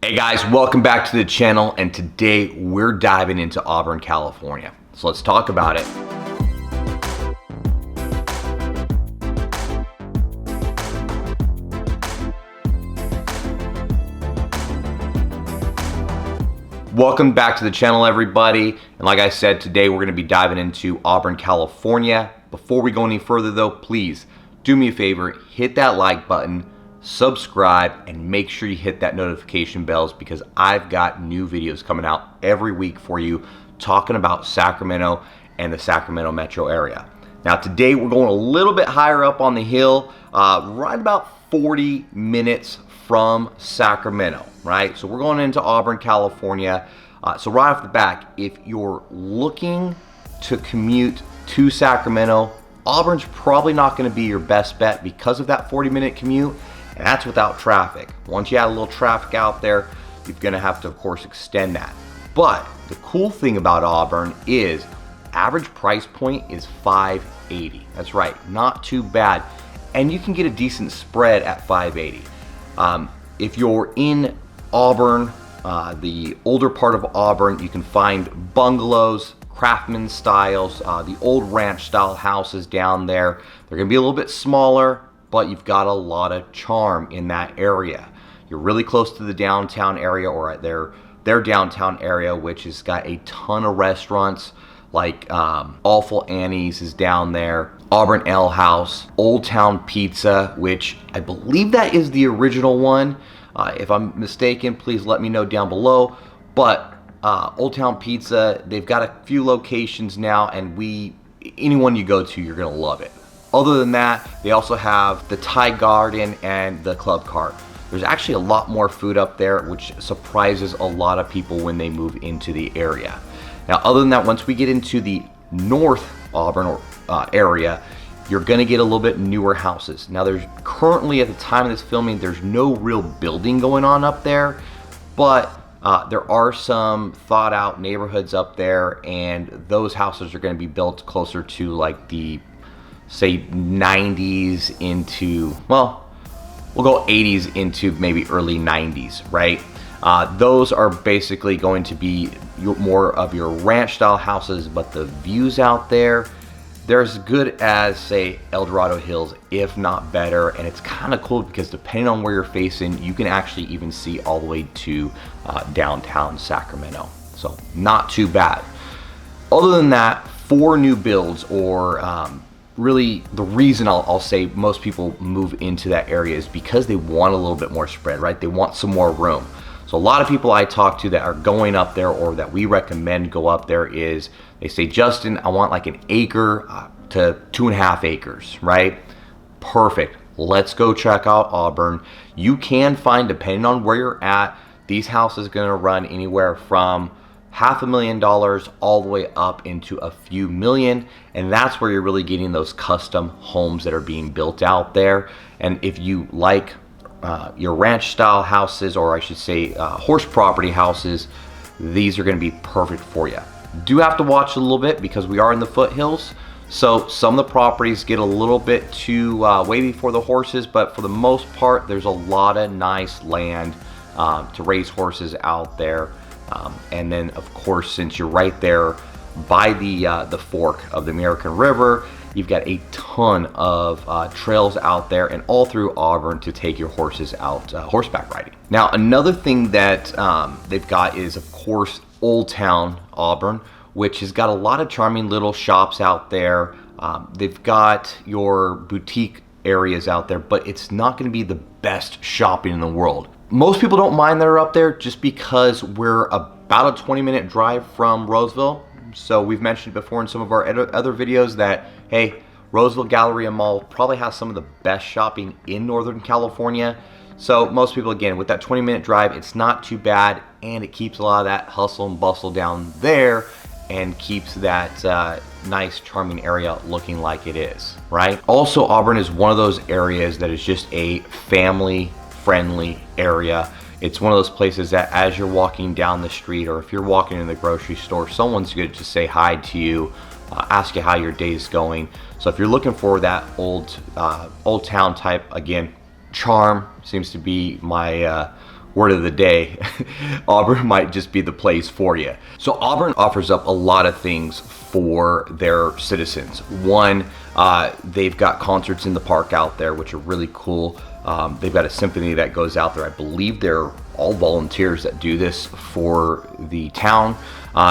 Hey guys, welcome back to the channel, and today we're diving into Auburn, California. So let's talk about it. Welcome back to the channel, everybody. And like I said, today we're going to be diving into Auburn, California. Before we go any further though, please do me a favor, hit that like button, subscribe, and make sure you hit that notification bells because I've got new videos coming out every week for you talking about Sacramento and the Sacramento metro area. Now today we're going a little bit higher up on the hill, right about 40 minutes from Sacramento, right? So we're going into Auburn, California. So right off the back, if you're looking to commute to Sacramento, Auburn's probably not going to be your best bet because of that 40-minute commute. And that's without traffic. Once you add a little traffic out there, you're gonna have to, of course, extend that. But the cool thing about Auburn is average price point is $580. That's right, not too bad. And you can get a decent spread at $580. If you're in Auburn, the older part of Auburn, you can find bungalows, craftsman styles, the old ranch style houses down there. They're gonna be a little bit smaller, but you've got a lot of charm in that area. You're really close to the downtown area, or their downtown area, which has got a ton of restaurants like Awful Annie's is down there, Auburn Ale House, Old Town Pizza, which I believe that is the original one. If I'm mistaken, please let me know down below. But Old Town Pizza, they've got a few locations now, and anyone you go to, you're gonna love it. Other than that, they also have the Thai Garden and the Club Cart. There's actually a lot more food up there, which surprises a lot of people when they move into the area. Now, other than that, once we get into the North Auburn area, you're gonna get a little bit newer houses. Now, there's currently, at the time of this filming, there's no real building going on up there, but there are some thought out neighborhoods up there, and those houses are gonna be built closer to like the, say, 90s into, well, we'll go 80s into maybe early 90s, right? Those are basically going to be more of your ranch style houses, but the views out there, they're as good as, say, El Dorado Hills, if not better. And it's kind of cool because depending on where you're facing, you can actually even see all the way to downtown Sacramento. So not too bad. Other than that, for new builds, or really the reason I'll say most people move into that area is because they want a little bit more spread, right? They want some more room. So a lot of people I talk to that are going up there, or that we recommend go up there, is they say, Justin, I want like an acre to 2.5 acres, right? Perfect. Let's go check out Auburn. You can find, depending on where you're at, these houses are going to run anywhere from $500,000 all the way up into a few million, and that's where you're really getting those custom homes that are being built out there. And if you like your ranch style houses, or I should say horse property houses, these are going to be perfect for you. Do have to watch a little bit because we are in the foothills, so some of the properties get a little bit too wavy for the horses, but for the most part there's a lot of nice land to raise horses out there. And then, of course, since you're right there by the fork of the American River, you've got a ton of trails out there and all through Auburn to take your horses out horseback riding. Now, another thing that they've got is, of course, Old Town Auburn, which has got a lot of charming little shops out there. They've got your boutique areas out there, but it's not going to be the best shopping in the world. Most people don't mind that are up there just because we're about a 20-minute drive from Roseville. So we've mentioned before in some of our other videos that, hey, Roseville Galleria Mall probably has some of the best shopping in Northern California. So most people, again, with that 20-minute drive, it's not too bad, and it keeps a lot of that hustle and bustle down there and keeps that nice, charming area looking like it is, right? Also, Auburn is one of those areas that is just a family-friendly area. It's one of those places that as you're walking down the street, or if you're walking in the grocery store, someone's going to just say hi to you, ask you how your day's going. So if you're looking for that old town type, again, charm seems to be my word of the day, Auburn might just be the place for you. So Auburn offers up a lot of things for their citizens. One, they've got concerts in the park out there, which are really cool. They've got a symphony that goes out there. I believe they're all volunteers that do this for the town.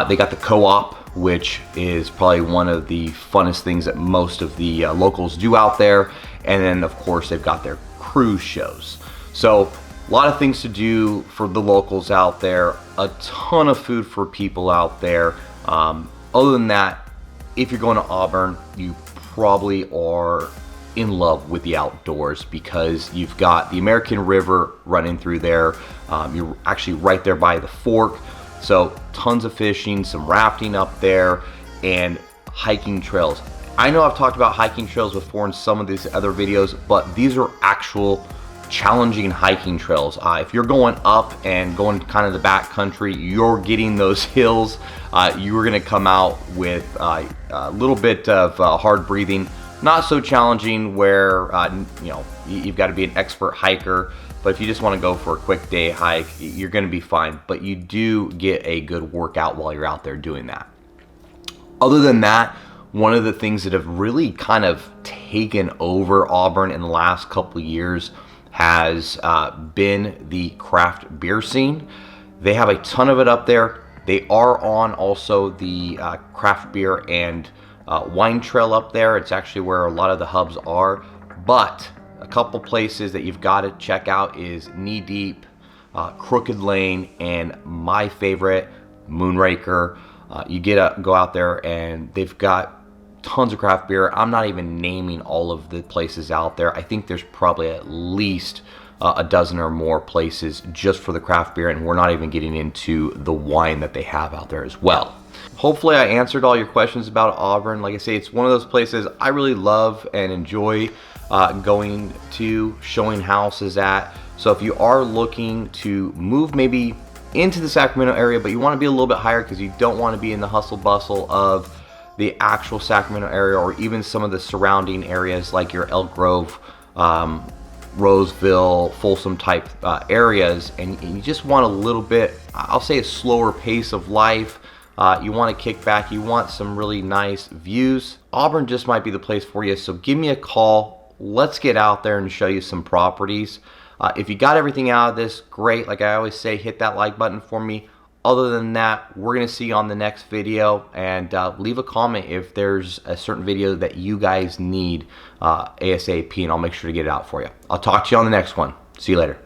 They got the co-op, which is probably one of the funnest things that most of the locals do out there. And then of course they've got their cruise shows. So a lot of things to do for the locals out there, a ton of food for people out there. Other than that, if you're going to Auburn, you probably are in love with the outdoors because you've got the American River running through there. You're actually right there by the fork. So tons of fishing, some rafting up there, and hiking trails. I know I've talked about hiking trails before in some of these other videos, but these are actual challenging hiking trails. If you're going up and going kind of the back country, you're getting those hills. You are gonna come out with a little bit of hard breathing. Not so challenging where you know, you've got to be an expert hiker, but if you just want to go for a quick day hike, you're going to be fine. But you do get a good workout while you're out there doing that. Other than that, one of the things that have really kind of taken over Auburn in the last couple of years has been the craft beer scene. They have a ton of it up there. They are on also the craft beer and wine trail up there. It's actually where a lot of the hubs are, but a couple places that you've got to check out is Knee Deep, Crooked Lane, and my favorite, Moonraker. You go out there and they've got tons of craft beer. I'm not even naming all of the places out there. I think there's probably at least a dozen or more places just for the craft beer, and we're not even getting into the wine that they have out there as well. Hopefully I answered all your questions about Auburn. Like I say, it's one of those places I really love and enjoy going to, showing houses at. So if you are looking to move maybe into the Sacramento area, but you want to be a little bit higher because you don't want to be in the hustle bustle of the actual Sacramento area, or even some of the surrounding areas like your Elk Grove, Roseville, Folsom type areas, and you just want a little bit, I'll say, a slower pace of life. You want to kick back, you want some really nice views, Auburn just might be the place for you. So give me a call. Let's get out there and show you some properties. If you got everything out of this, great. Like I always say, hit that like button for me. Other than that, we're going to see you on the next video, and leave a comment if there's a certain video that you guys need ASAP, and I'll make sure to get it out for you. I'll talk to you on the next one. See you later.